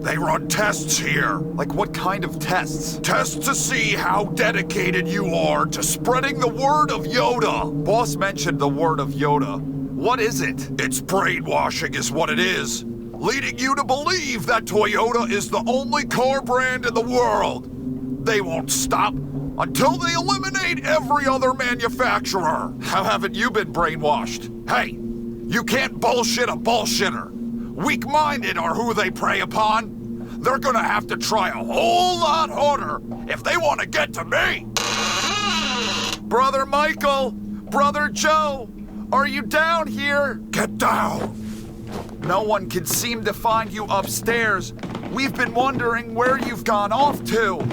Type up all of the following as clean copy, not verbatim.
They run tests here. Like what kind of tests? Tests to see how dedicated you are to spreading the word of Yoda. Boss mentioned the word of Yoda. What is it? It's brainwashing is what it is. Leading you to believe that Toyota is the only car brand in the world. They won't stop until they eliminate every other manufacturer. How haven't you been brainwashed? Hey, you can't bullshit a bullshitter. Weak-minded are who they prey upon. They're gonna have to try a whole lot harder if they want to get to me. Brother Michael, Brother Joe, are you down here? Get down. No one can seem to find you upstairs. We've been wondering where you've gone off to.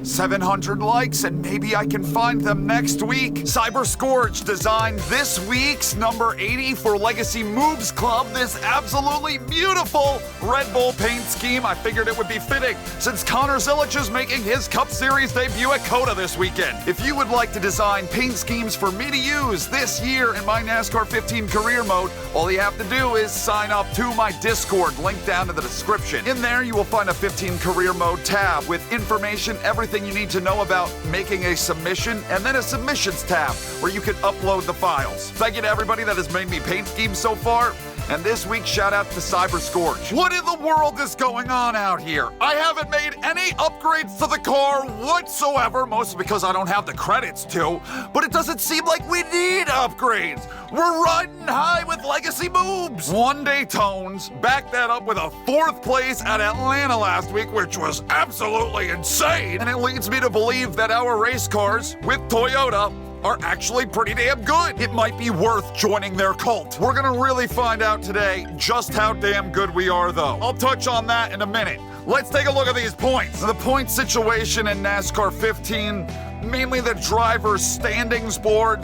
700 likes and maybe I can find them next week. Cyber Scourge designed this week's number 80 for Legacy Moves Club, this absolutely beautiful Red Bull paint scheme. I figured it would be fitting since Connor Zilic is making his Cup Series debut at COTA this weekend. If you would like to design paint schemes for me to use this year in my NASCAR 15 career mode, all you have to do is sign up to my Discord, link down in the description. In there you will find a 15 career mode tab with information, everything you need to know about making a submission, and then a submissions tab where you can upload the files. Thank you to everybody that has made me paint schemes so far. And this week, shout out to Cyber Scourge. What in the world is going on out here? I haven't made any upgrades to the car whatsoever, mostly because I don't have the credits to, but it doesn't seem like we need upgrades. We're riding high with Legacy Moves. One day Tones backed that up with a 4th place at Atlanta last week, which was absolutely insane. And it leads me to believe that our race cars with Toyota are actually pretty damn good. It might be worth joining their cult. We're gonna really find out today just how damn good we are, though. I'll touch on that in a minute. Let's take a look at these points. The point situation in NASCAR 15, mainly the driver's standings board,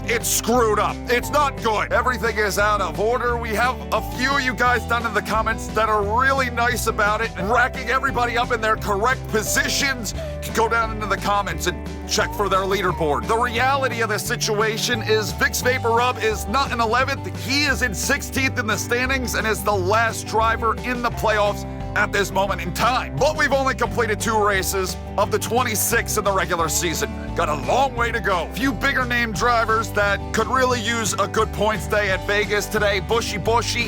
it's screwed up. It's not good. Everything is out of order. We have a few of you guys down in the comments that are really nice about it and racking everybody up in their correct positions. You can go down into the comments and check for their leaderboard. The reality of the situation is Vic's Vapor Rub is not in 11th. He is in 16th in the standings and is the last driver in the playoffs at this moment in time. But we've only completed 2 races of the 26 in the regular season. Got a long way to go. Few bigger name drivers that could really use a good points day at Vegas today. Bushy,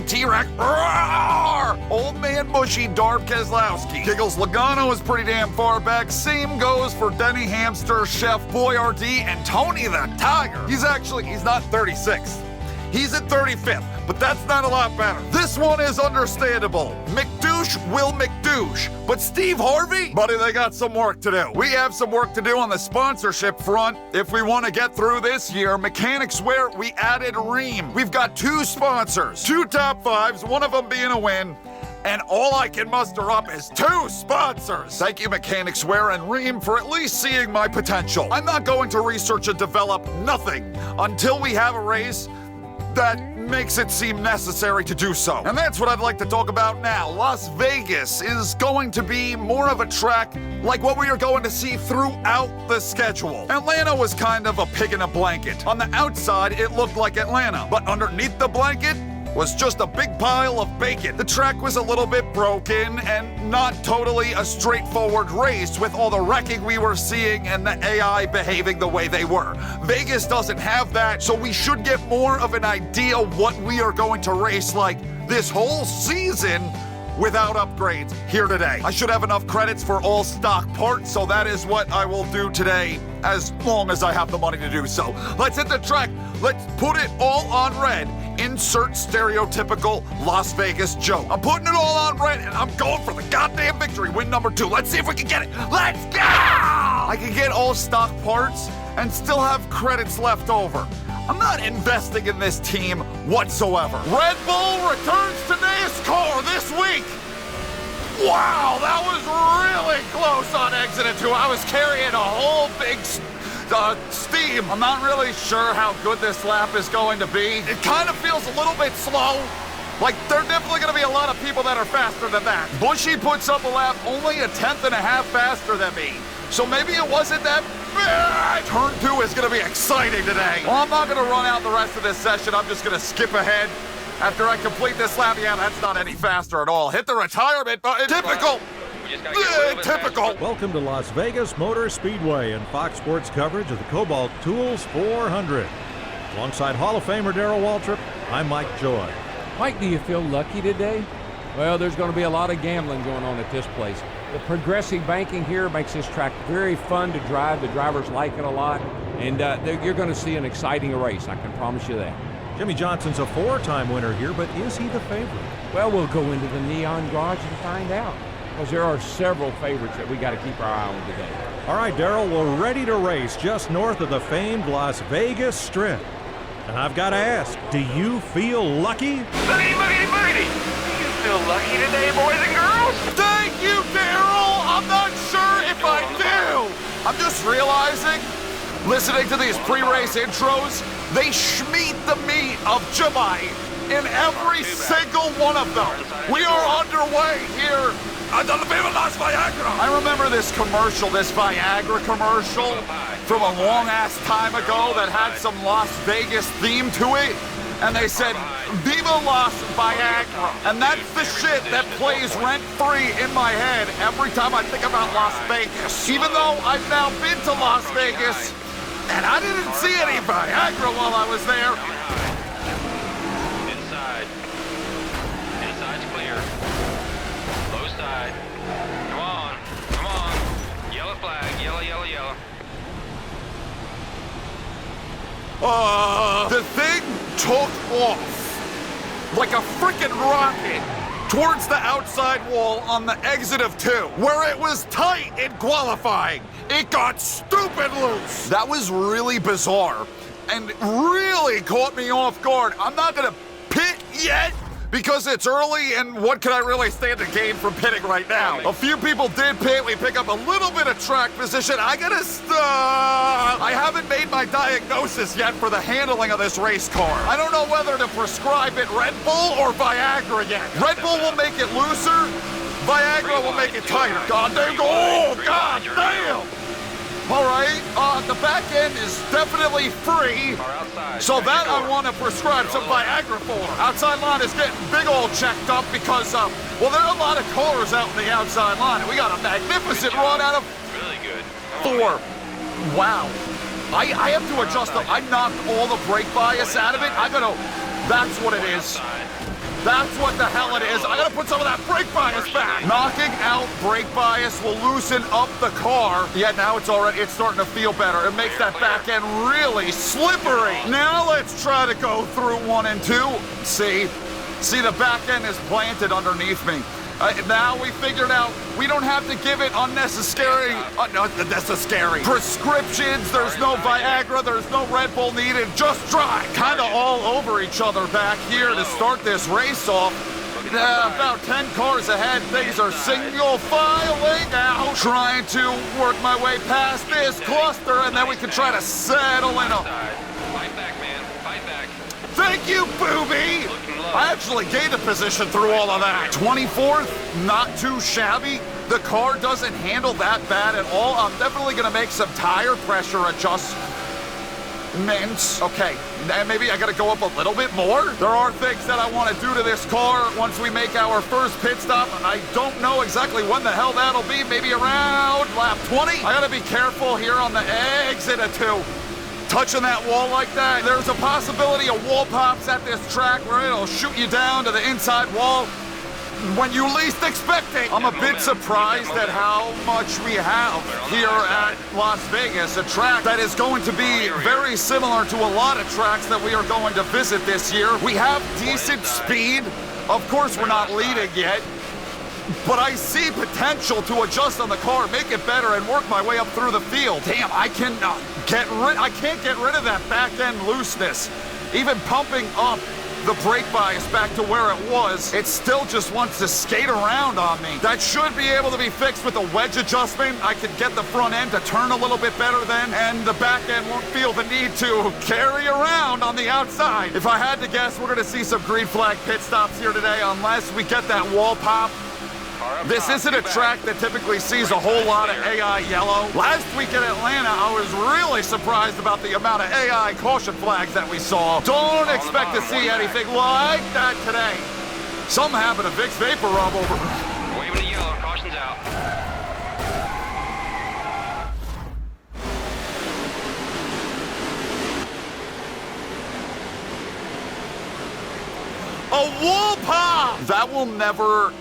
T-Rex, Old Man Bushy, Darb Keselowski. Giggles Logano is pretty damn far back. Same goes for Denny Hamster, Chef Boyardee, and Tony the Tiger. He's not 36th. He's at 35th, but that's not a lot better. This one is understandable. McDouche will McDouche. But Steve Harvey? Buddy, they got some work to do. We have some work to do on the sponsorship front. If we want to get through this year, Mechanics Wear, we added Ream. We've got 2 sponsors, 2 top 5s, one of them being a win. And all I can muster up is 2 sponsors. Thank you, Mechanics Wear and Ream, for at least seeing my potential. I'm not going to research and develop nothing until we have a race that makes it seem necessary to do so. And that's what I'd like to talk about now. Las Vegas is going to be more of a track like what we are going to see throughout the schedule. Atlanta was kind of a pig in a blanket. On the outside, it looked like Atlanta, but underneath the blanket was just a big pile of bacon. The track was a little bit broken and not totally a straightforward race with all the wrecking we were seeing and the AI behaving the way they were. Vegas doesn't have that, so we should get more of an idea what we are going to race like this whole season without upgrades here today. I should have enough credits for all stock parts, so that is what I will do today as long as I have the money to do so. Let's hit the track. Let's put it all on red. Insert stereotypical Las Vegas joke. I'm putting it all on red and I'm going for the goddamn victory. Win number 2. Let's see if we can get it. Let's go! I can get all stock parts and still have credits left over. I'm not investing in this team whatsoever. Red Bull returns to NASCAR this week. Wow, that was really close on exit 2. I was carrying a whole big steam. I'm not really sure how good this lap is going to be. It kind of feels a little bit slow. Like, there are definitely going to be a lot of people that are faster than that. Bushy puts up a lap only a 1/10 faster than me. so maybe it wasn't that bad. Turn 2 is going to be exciting today. Well, I'm not going to run out the rest of this session. I'm just going to skip ahead. After I complete this lap, yeah, that's not any faster at all. Hit the retirement button. Typical. Typical. Welcome to Las Vegas Motor Speedway and Fox Sports coverage of the Cobalt Tools 400. Alongside Hall of Famer Darrell Waltrip, I'm Mike Joy. Mike, do you feel lucky today? Well, there's going to be a lot of gambling going on at this place. The progressive banking here makes this track very fun to drive. The drivers like it a lot, and you're going to see an exciting race. I can promise you that. Jimmy Johnson's a 4-time winner here, but is he the favorite? Well, we'll go into the Neon Garage and find out, because there are several favorites that we got to keep our eye on today. All right, Darrell, we're ready to race just north of the famed Las Vegas Strip. And I've got to ask, do you feel lucky? Boogity! You feel lucky today, boys and girls? Thank you, Darrell. I'm not sure if I do. I'm just realizing, listening to these pre-race intros, they schmeat the meat of July in every single one of them. We are underway here. I remember this commercial, this Viagra commercial from a long-ass time ago that had some Las Vegas theme to it. And they said, Viva Las Viagra. And that's the shit that plays rent-free in my head every time I think about Las Vegas. Even though I've now been to Las Vegas, and I didn't see any Viagra while I was there. Inside. Inside's clear. Low side. Come on. Come on. Yellow flag. Yellow, yellow, yellow. The thing took off like a freaking rocket towards the outside wall on the exit of 2, where it was tight in qualifying. It got stupid loose. That was really bizarre and really caught me off guard. I'm not gonna pit yet because it's early, and what can I really stand to gain from pitting right now? A few people did pit. We pick up a little bit of track position. I gotta stop. I haven't made my diagnosis yet for the handling of this race car. I don't know whether to prescribe it Red Bull or Viagra yet. Red Bull will make it looser. Viagra will make it tighter. God damn. Oh, God damn. All right, the back end is definitely free, so that I want to prescribe some Viagra for. Outside line is getting big old checked up because, well, there are a lot of cars out in the outside line, and we got a magnificent run out of Really good. 4. Wow. I have to adjust them. I knocked all the brake bias out of it. That's what it is. That's what the hell it is. I gotta put some of that brake bias back. Knocking out brake bias will loosen up the car. Yeah, now it's starting to feel better. It makes that back end really slippery. Now let's try to go through 1 and 2. See, the back end is planted underneath me. Now we figured out we don't have to give it unnecessary prescriptions. There's no Viagra, there's no Red Bull needed. Just drive. Kind of all over each other back here to start this race off. About 10 cars ahead. Things are single filing out. Trying to work my way past this cluster, and then we can try to settle in a... Fight back, man. Fight back. Thank you, Booby! I actually gained a position through all of that. 24th, not too shabby. The car doesn't handle that bad at all. I'm definitely gonna make some tire pressure adjustments. Okay, maybe I gotta go up a little bit more. There are things that I wanna do to this car once we make our first pit stop. I don't know exactly when the hell that'll be. Maybe around lap 20. I gotta be careful here on the exit of 2. Touching that wall like that, there's a possibility of wall pops at this track where it'll shoot you down to the inside wall when you least expect it. I'm a bit surprised at how much we have here at Las Vegas, a track that is going to be very similar to a lot of tracks that we are going to visit this year. We have decent speed. Of course, we're not leading yet, but I see potential to adjust on the car, make it better, and work my way up through the field. Damn, I can't get rid of that back end looseness. Even pumping up the brake bias back to where it was, it still just wants to skate around on me. That should be able to be fixed with a wedge adjustment. I could get the front end to turn a little bit better then, and the back end won't feel the need to carry around on the outside. If I had to guess, we're gonna see some green flag pit stops here today unless we get that wall pop This isn't a track that typically sees a whole lot of AI yellow. Last week in Atlanta, I was really surprised about the amount of AI caution flags that we saw. Don't expect to see anything like that today. Some having a Vicks Vapor Rub over. Waving the yellow, caution's out. A wall pop! That will never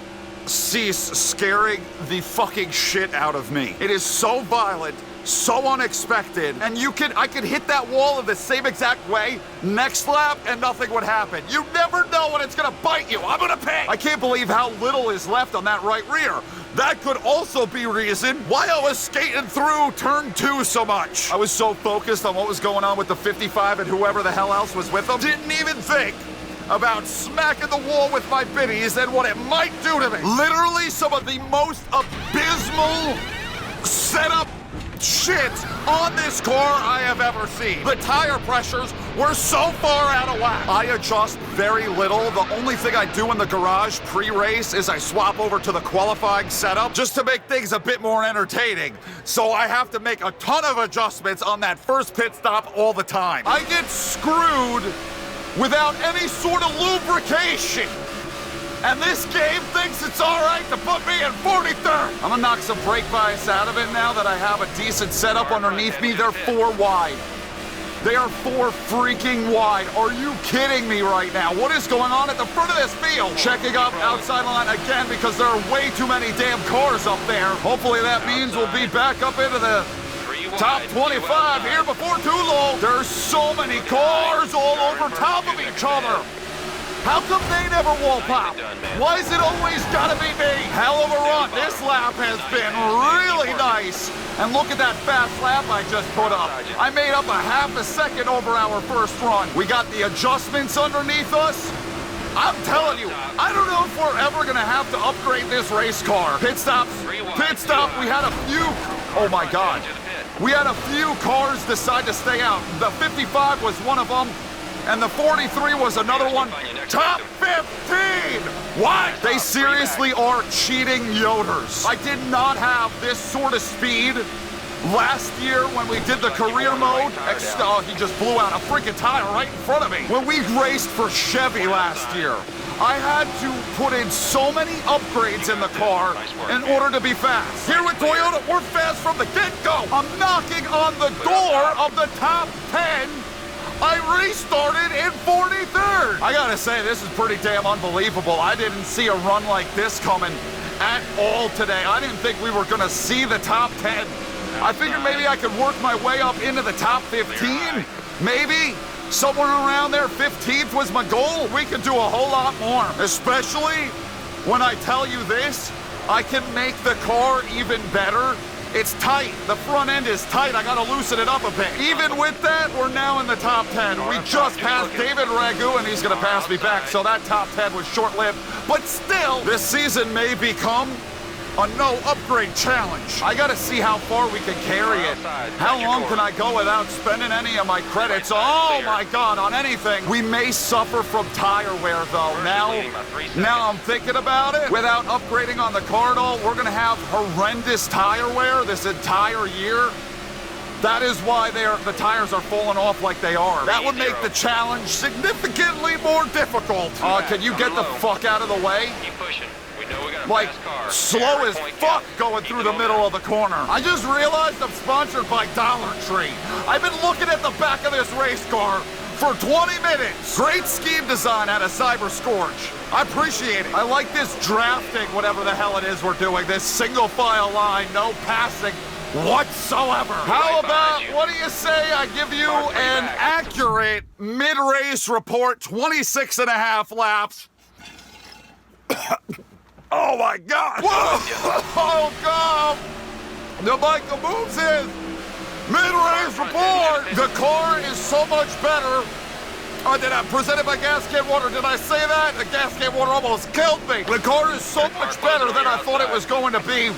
cease scaring the fucking shit out of me. It is so violent, so unexpected, and I could hit that wall in the same exact way next lap and nothing would happen. You never know when it's gonna bite you. I'm gonna pay. I can't believe how little is left on that right rear. That could also be reason why I was skating through turn 2 so much. I was so focused on what was going on with the 55 and whoever the hell else was with them. Didn't even think about smacking the wall with my biddies and what it might do to me. Literally some of the most abysmal setup shit on this car I have ever seen. The tire pressures were so far out of whack. I adjust very little. The only thing I do in the garage pre-race is I swap over to the qualifying setup just to make things a bit more entertaining. So I have to make a ton of adjustments on that first pit stop all the time. I get screwed without any sort of lubrication. And this game thinks it's all right to put me in 43rd. I'm gonna knock some brake bias out of it now that I have a decent setup underneath me. They're 4 wide. They are 4 freaking wide. Are you kidding me right now? What is going on at the front of this field? Checking up outside line again because there are way too many damn cars up there. Hopefully that means we'll be back up into the top 25 here before too long. There's so many cars all over top of each other. How come they never wall pop? Why is it always gotta be me? Hell of a run. This lap has been really nice. And look at that fast lap I just put up. I made up a half a second over our first run. We got the adjustments underneath us. I'm telling you, I don't know if we're ever gonna have to upgrade this race car. Pit stops, pit stop. We had a few, oh my God. We had a few cars decide to stay out. The 55 was one of them, and the 43 was another one. Top 15! What? They seriously are cheating Yoders. I did not have this sort of speed last year when we did the career mode. Oh, he just blew out a freaking tire right in front of me. When we raced for Chevy last year, I had to put in so many upgrades in the car in order to be fast. Here with Toyota, we're fast from the get-go. I'm knocking on the door of the top 10. I restarted in 43rd. I gotta say, this is pretty damn unbelievable. I didn't see a run like this coming at all today. I didn't think we were gonna see the top 10. I figured maybe I could work my way up into the top 15. Maybe. Somewhere around there, 15th was my goal. We could do a whole lot more. Especially when I tell you this, I can make the car even better. It's tight. The front end is tight. I gotta loosen it up a bit. Even with that, we're now in the top 10. We just passed David Ragu, and he's gonna pass me back. So that top 10 was short-lived. But still, this season may become a no upgrade challenge. I gotta see how far we can carry it. How long can I go without spending any of my credits? Oh my God, on anything. We may suffer from tire wear though. Now I'm thinking about it. Without upgrading on the car at all, we're gonna have horrendous tire wear this entire year. That is why the tires are falling off like they are. That would make the challenge significantly more difficult. Can you get the fuck out of the way? Keep pushing. Like, slow as fuck going through the middle of the corner. I just realized I'm sponsored by Dollar Tree. I've been looking at the back of this race car for 20 minutes. Great scheme design out of Cyber Scorch. I appreciate it. I like this drafting, whatever the hell it is we're doing. This single file line, no passing whatsoever. How about, what do you say I give you an accurate mid-race report, 26 and a half laps. Oh my God! Whoa! Oh God! The Michael Mrucz is mid-race report. The car is so much better. Did I presented by Gas Can Water? Did I say that? The Gas Can Water almost killed me. The car is so much better than I thought it was going to be.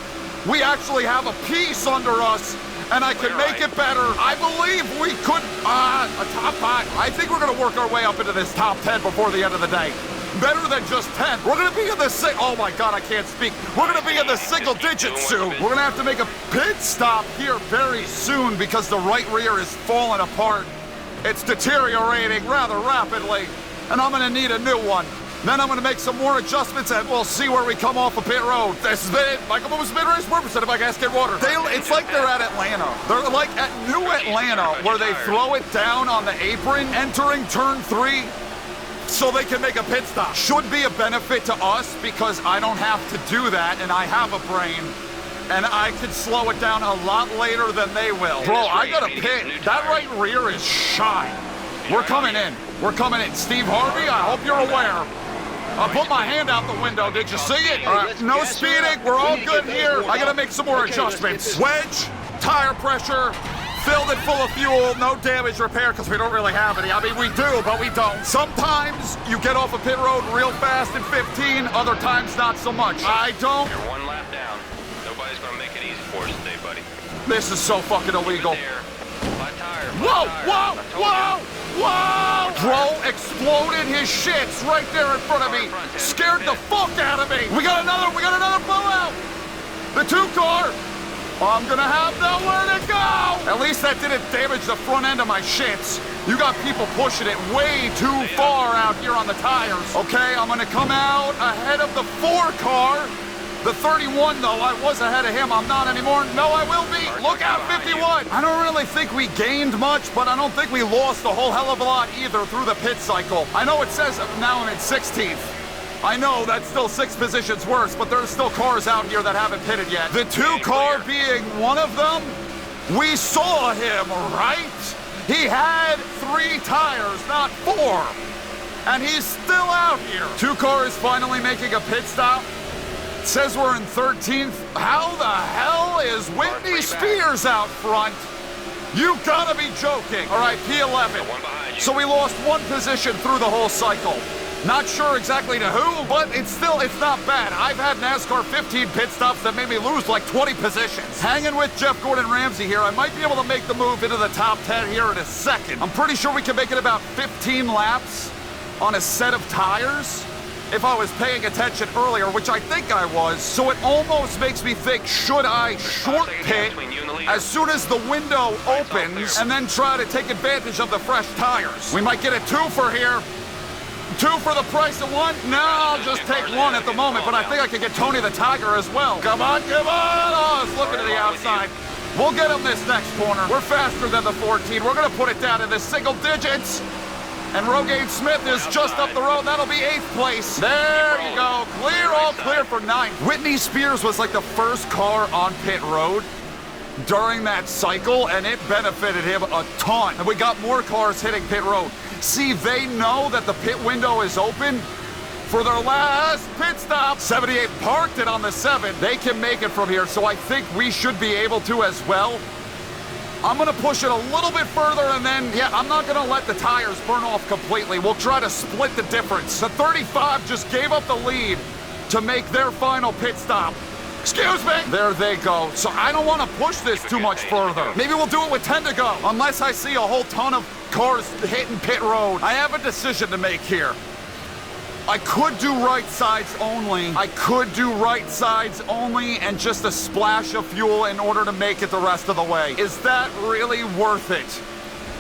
We actually have a piece under us, and I can make it better. I believe we could, a top 5. I think we're gonna work our way up into this top 10 before the end of the day. better than just 10. We're gonna be in the oh my God, I can't speak. We're gonna be in the single digits soon. We're gonna have to make a pit stop here very soon because the right rear is falling apart. It's deteriorating rather rapidly, and I'm gonna need a new one. Then I'm gonna make some more adjustments and we'll see where we come off of pit road. This has been it. Michael Mrucz Mid-Race Purpose if I gas get water. It's like they're at Atlanta. They're like at New Atlanta where they throw it down on the apron entering turn 3 so they can make a pit stop. Should be a benefit to us because I don't have to do that and I have a brain. And I could slow it down a lot later than they will. Bro, I got a pit. That right rear is shot. We're coming in. We're coming in. Steve Harvey, I hope you're aware. I put my hand out the window. Did you see it? All right, no speeding. We're all good here. I gotta make some more adjustments. Wedge, tire pressure, filled it full of fuel, no damage repair because we don't really have any. I mean, we do, but we don't. Sometimes you get off a pit road real fast in 15, other times not so much. I don't. You're one lap down. Nobody's gonna make it easy for us today, buddy. This is so fucking illegal. Flat tire. Whoa, whoa, whoa, whoa! Bro exploded his shits right there in front of me. Scared the fuck out of me. We got another blowout. The 2-car. I'm gonna have nowhere to go. At least that didn't damage the front end of my shits. You got people pushing it way too far out here on the tires. Okay, I'm gonna come out ahead of the 4-car. The 31, though, I was ahead of him. I'm not anymore. No, I will be. Look out, 51. I don't really think we gained much, but I don't think we lost a whole hell of a lot either through the pit cycle. I know it says now I'm in 16th. I know that's still 6 positions worse, but there's still cars out here that haven't pitted yet. The 2-car being one of them, we saw him, right? He had 3 tires, not 4. And he's still out here. 2-car is finally making a pit stop. Says we're in 13th. How the hell is Whitney Spears out front? You gotta be joking. All right, P11. So we lost 1 position through the whole cycle. Not sure exactly to who, but it's not bad. I've had NASCAR 15 pit stops that made me lose like 20 positions. Hanging with Jeff Gordon Ramsay here. I might be able to make the move into the top 10 here in a second. I'm pretty sure we can make it about 15 laps on a set of tires. If I was paying attention earlier, which I think I was, so it almost makes me think, should I short pit as soon as the window opens and then try to take advantage of the fresh tires? We might get a 2-fer here. 2 for the price of 1? No, I'll just take 1 at the moment, but I think I can get Tony the Tiger as well. Come on, come on! Oh, it's looking to the outside. We'll get him this next corner. We're faster than the 14. We're gonna put it down in the single digits. And Rogaine Smith is just up the road. That'll be 8th place. There you go. Clear, all clear for 9th. Whitney Spears was like the first car on pit road during that cycle, and it benefited him a ton. And we got more cars hitting pit road. See, they know that the pit window is open for their last pit stop. 78 parked it on the 7. They can make it from here, so I think we should be able to as well. I'm gonna push it a little bit further and then, yeah, I'm not gonna let the tires burn off completely. We'll try to split the difference. The 35 just gave up the lead to make their final pit stop. Excuse me! There they go. So I don't want to push this too much further. Maybe we'll do it with 10 to go, unless I see a whole ton of cars hitting pit road. I have a decision to make here. I could do right sides only. I could do right sides only and just a splash of fuel in order to make it the rest of the way. Is that really worth it?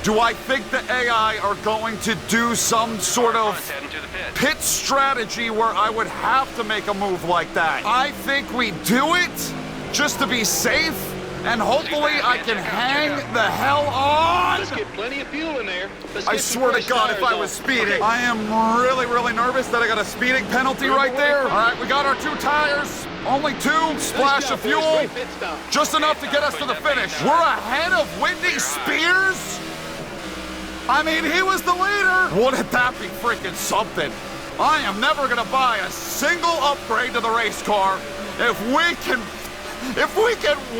Do I think the AI are going to do some sort of pit strategy where I would have to make a move like that? I think we do it just to be safe, and hopefully I can hang the hell on. Let's get plenty of fuel in there. I swear to God, if I was speeding. I am really, really nervous that I got a speeding penalty right there. All right, we got our 2 tires. Only 2, splash of fuel. Just enough to get us to the finish. We're ahead of Whitney Spears? I mean, he was the leader. Wouldn't that be freaking something? I am never gonna buy a single upgrade to the race car if we can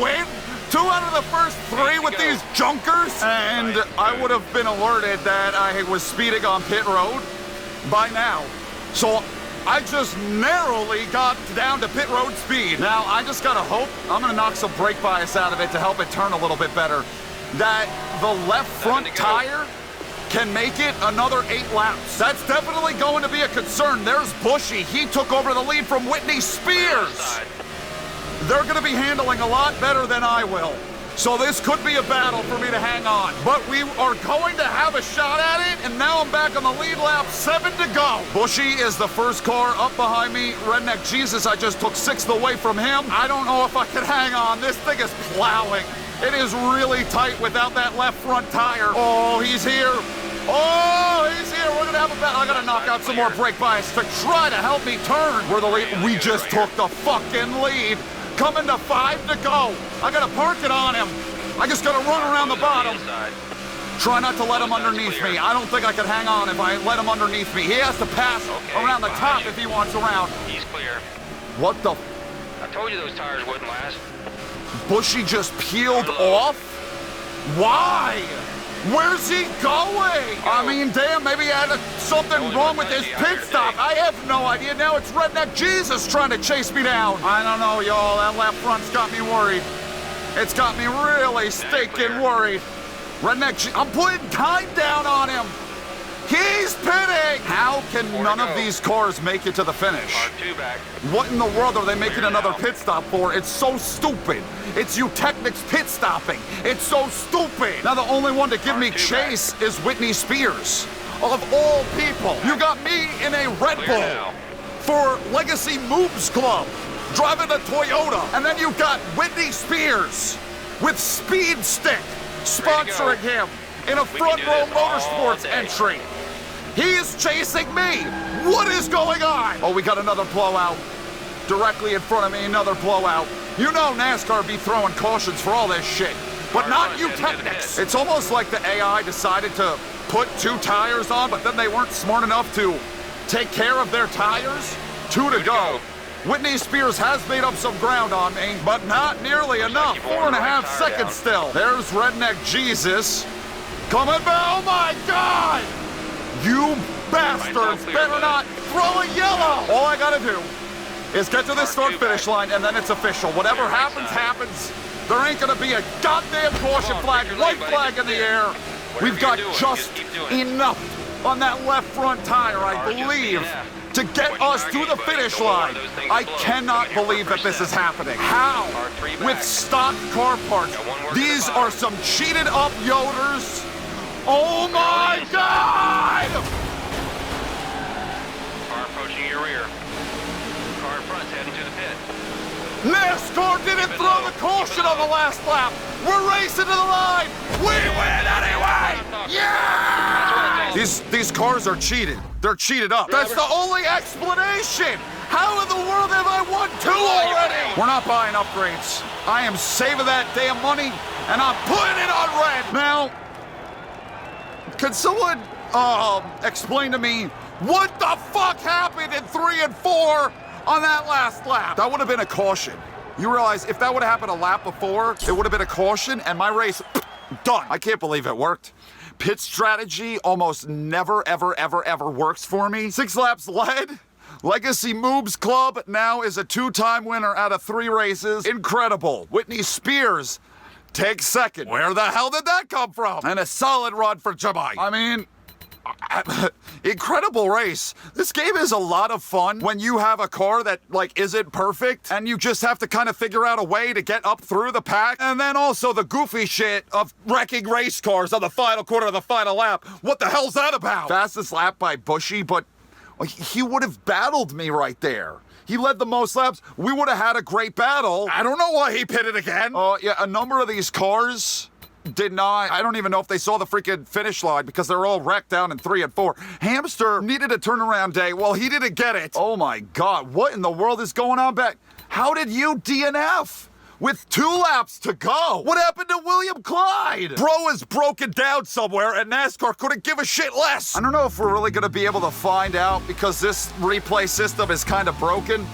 win 2 out of the first 3 with these junkers. And I would have been alerted that I was speeding on pit road by now. So I just narrowly got down to pit road speed. Now, I just gotta hope, I'm gonna knock some brake bias out of it to help it turn a little bit better, that the left front tire can make it another 8 laps. That's definitely going to be a concern. There's Bushy. He took over the lead from Whitney Spears. They're going to be handling a lot better than I will. So this could be a battle for me to hang on. But we are going to have a shot at it, and now I'm back on the lead lap, 7 to go. Bushy is the first car up behind me. Redneck Jesus, I just took 6th away from him. I don't know if I can hang on. This thing is plowing. It is really tight without that left front tire. Oh, he's here. Oh, he's here. We're gonna have a battle. I gotta knock out some more brake bias to try to help me turn. We're the lead. We just took the fucking lead. Coming to 5 to go. I gotta park it on him. I just gotta run around the bottom. Try not to let him underneath me. I don't think I can hang on if I let him underneath me. He has to pass around the top if he wants around. He's clear. What the? I told you those tires wouldn't last. Bushy just peeled off? Why? Where's he going? I mean, damn, maybe he had something wrong with his pit stop. I have no idea. Now it's Redneck Jesus trying to chase me down. I don't know, y'all. That left front's got me worried. It's got me really stinking worried. Redneck I'm putting time down on him. He's pitting! How can none of these cars make it to the finish? R2 back. What in the world are they making another pit stop for? It's so stupid. It's Eutechnics pit stopping. It's so stupid. Now the only one to give me chase is Whitney Spears. Of all people. You got me in a Red Bull for Legacy Mrucz Club, driving a Toyota. And then you got Whitney Spears with Speed Stick sponsoring him in a front row motorsports entry. He is chasing me. What is going on? Oh, we got another blowout. Directly in front of me, another blowout. You know NASCAR be throwing cautions for all this shit, but not Eutechnics. It's almost like the AI decided to put 2 tires on, but then they weren't smart enough to take care of their tires. 2 to go. Whitney Spears has made up some ground on me, but not nearly enough. 4.5 seconds still. There's Redneck Jesus. Coming back. Oh my God! You bastards better not throw a yellow! All I gotta do is get to the start-finish line, and then it's official. Whatever happens, happens. There ain't gonna be a goddamn caution flag, white flag in the air. We've got just enough on that left front tire, I believe, to get us to the finish line. I cannot believe that this is happening. How? With stock car parts. These are some cheated up Yoders. Oh my God! Car approaching your rear. Car in front's heading to the pit. NASCAR didn't throw the caution on the last lap. We're racing to the line. We win anyway. Yeah! These cars are cheated. They're cheated up. That's the only explanation. How in the world have I won 2 already? We're not buying upgrades. I am saving that damn money, and I'm putting it on red. Now, could someone explain to me what the fuck happened in 3 and 4 on that last lap? That would have been a caution. You realize if that would have happened a lap before, it would have been a caution, and my race, done. I can't believe it worked. Pit strategy almost never, ever, ever, ever works for me. 6 laps led. Legacy Mrucz Club now is a 2-time winner out of 3 races. Incredible. Whitney Spears takes 2nd. Where the hell did that come from? And a solid run for Jamai. I mean, incredible race. This game is a lot of fun when you have a car that isn't perfect and you just have to kind of figure out a way to get up through the pack. And then also the goofy shit of wrecking race cars on the final quarter of the final lap. What the hell's that about? Fastest lap by Bushy, but he would have battled me right there. He led the most laps. We would have had a great battle. I don't know why he pitted again. Yeah, a number of these cars did not. I don't even know if they saw the freaking finish line because they're all wrecked down in 3 and 4. Hamster needed a turnaround day. Well, he didn't get it. Oh my God, what in the world is going on back? How did you DNF? With 2 laps to go. What happened to William Clyde? Bro is broken down somewhere and NASCAR couldn't give a shit less. I don't know if we're really gonna be able to find out because this replay system is kind of broken.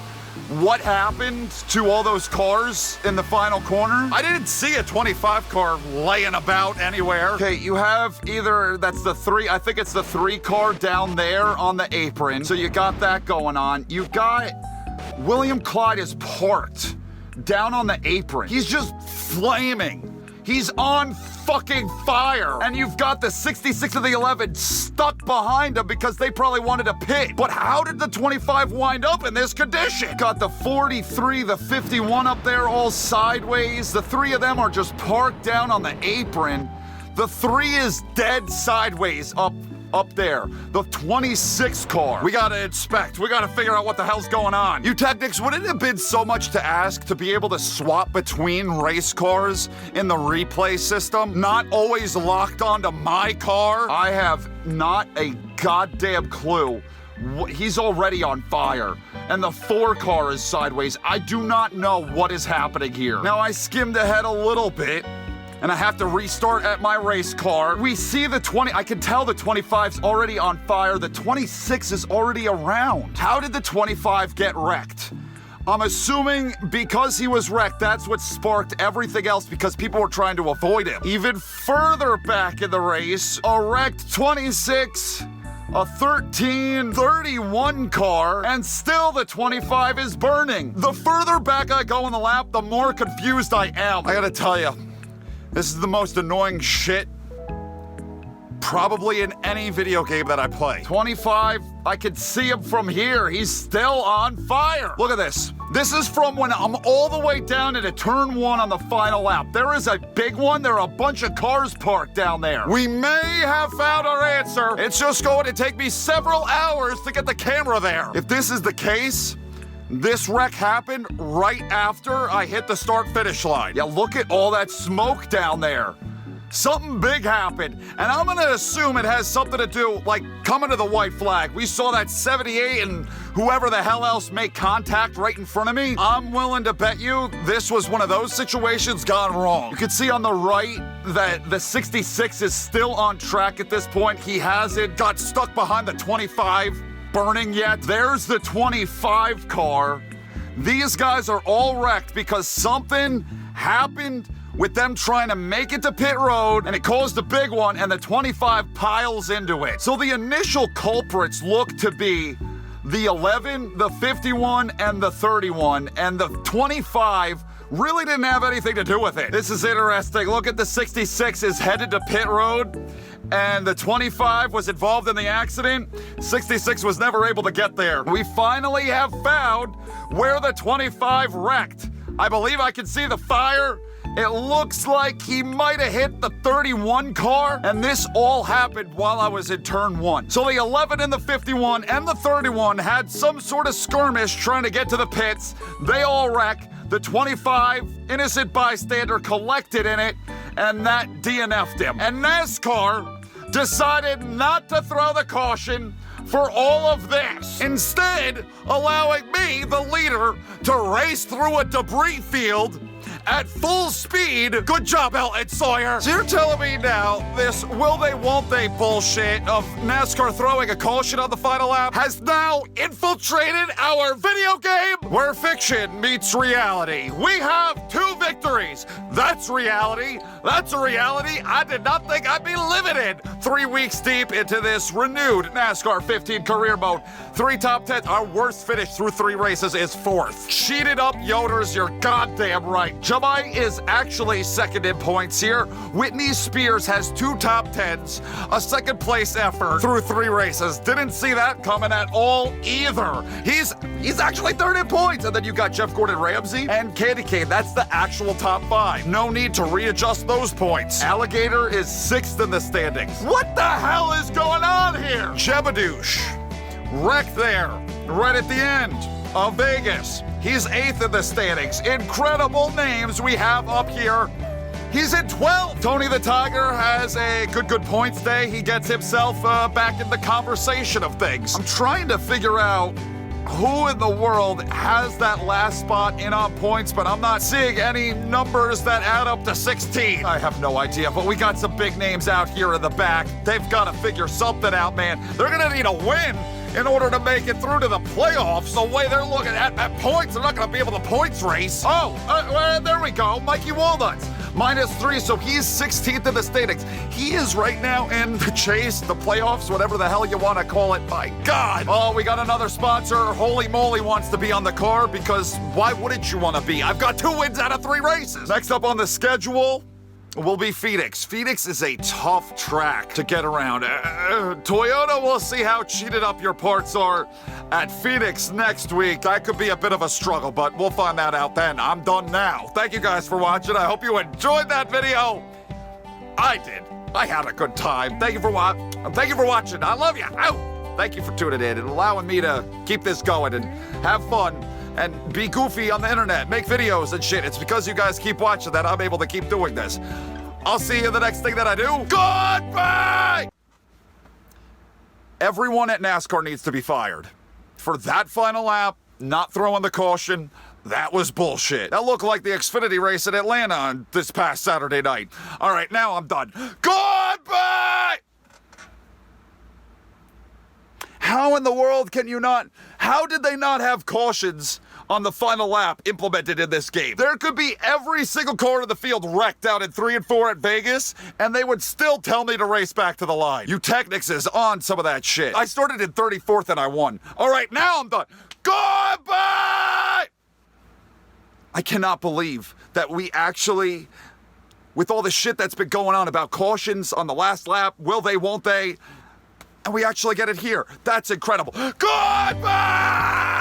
What happened to all those cars in the final corner? I didn't see a 25 car laying about anywhere. Okay, you have either, that's the 3, I think it's the 3 car down there on the apron. So you got that going on. You got William Clyde is parked down on the apron. He's just flaming. He's on fucking fire. And you've got the 66 and the 11 stuck behind them because they probably wanted to pit. But how did the 25 wind up in this condition? Got the 43, the 51 up there all sideways. The 3 of them are just parked down on the apron. The 3 is dead sideways up there. The 26 car. We gotta inspect. We gotta figure out what the hell's going on. You technics, would it have been so much to ask to be able to swap between race cars in the replay system? Not always locked onto my car? I have not a goddamn clue. He's already on fire. And the 4 car is sideways. I do not know what is happening here. Now, I skimmed ahead a little bit, and I have to restart at my race car. We see the 20, I can tell the 25's already on fire. The 26 is already around. How did the 25 get wrecked? I'm assuming because he was wrecked, that's what sparked everything else because people were trying to avoid him. Even further back in the race, a wrecked 26, a 13, 31 car, and still the 25 is burning. The further back I go in the lap, the more confused I am. I gotta tell you, this is the most annoying shit probably in any video game that I play. 25, I can see him from here. He's still on fire. Look at this. This is from when I'm all the way down into turn 1 on the final lap. There is a big one. There are a bunch of cars parked down there. We may have found our answer. It's just going to take me several hours to get the camera there. If this is the case, this wreck happened right after I hit the start-finish line. Yeah, look at all that smoke down there. Something big happened, and I'm gonna assume it has something to do, like, coming to the white flag. We saw that 78 and whoever the hell else make contact right in front of me. I'm willing to bet you this was one of those situations gone wrong. You can see on the right that the 66 is still on track at this point. He hasn't got stuck behind the 25. Burning yet. There's the 25 car. These guys are all wrecked because something happened with them trying to make it to pit road and it caused a big one and the 25 piles into it. So the initial culprits look to be the 11, the 51, and the 31, and the 25 really didn't have anything to do with it. This is interesting. Look at the 66 is headed to pit road, and the 25 was involved in the accident. 66 was never able to get there. We finally have found where the 25 wrecked. I believe I can see the fire. It looks like he might have hit the 31 car, and this all happened while I was in turn 1. So the 11 and the 51 and the 31 had some sort of skirmish trying to get to the pits. They all wreck. The 25, innocent bystander, collected in it, and that DNF'd him. And NASCAR decided not to throw the caution for all of this, instead allowing me, the leader, to race through a debris field at full speed. Good job, Elton Sawyer. So you're telling me now this will they, won't they bullshit of NASCAR throwing a caution on the final lap has now infiltrated our video game where fiction meets reality. We have 2 victories. That's reality. That's a reality I did not think I'd be living in 3 weeks deep into this renewed NASCAR 15 career mode. 3 top 10. Our worst finish through 3 races is 4th. Cheated up Yoders, you're goddamn right. Jamai is actually second in points here. Whitney Spears has 2 top 10s, a second place effort through 3 races. Didn't see that coming at all either. He's actually third in points. And then you got Jeff Gordon Ramsay and Candy Cane. That's the actual top 5. No need to readjust those points. Alligator is 6th in the standings. What the hell is going on here? Jebadouche, wrecked there, right at the end of Vegas. He's 8th in the standings. Incredible names we have up here. He's in 12th. Tony the Tiger has a good points day. He gets himself back in the conversation of things. I'm trying to figure out who in the world has that last spot in on points, but I'm not seeing any numbers that add up to 16. I have no idea, but we got some big names out here in the back. They've got to figure something out, man. They're going to need a win in order to make it through to the playoffs. The way they're looking at points, they're not going to be able to points race. Oh, there we go. Mikey Walnuts. -3, so he's 16th in the standings. He is right now in the chase, the playoffs, whatever the hell you want to call it. My God. Oh, we got another sponsor. Holy Moly wants to be on the car because why wouldn't you want to be? I've got 2 wins out of 3 races. Next up on the schedule, will be Phoenix. Phoenix is a tough track to get around. Toyota, we'll see how cheated up your parts are at Phoenix next week. That could be a bit of a struggle, but we'll find that out then. I'm done now. Thank you guys for watching. I hope you enjoyed that video. I did. I had a good time. Thank you for watching. I love you. Ow. Thank you for tuning in and allowing me to keep this going and have fun and be goofy on the internet, make videos and shit. It's because you guys keep watching that I'm able to keep doing this. I'll see you in the next thing that I do. Goodbye! Everyone at NASCAR needs to be fired. For that final lap, not throwing the caution, that was bullshit. That looked like the Xfinity race in Atlanta on this past Saturday night. All right, now I'm done. Goodbye! How in the world can you not? How did they not have cautions on the final lap implemented in this game? There could be every single car in the field wrecked out in 3 and 4 at Vegas, and they would still tell me to race back to the line. You Technics is on some of that shit. I started in 34th and I won. All right, now I'm done. Goodbye! I cannot believe that we actually, with all the shit that's been going on about cautions on the last lap, will they, won't they, and we actually get it here. That's incredible. Goodbye!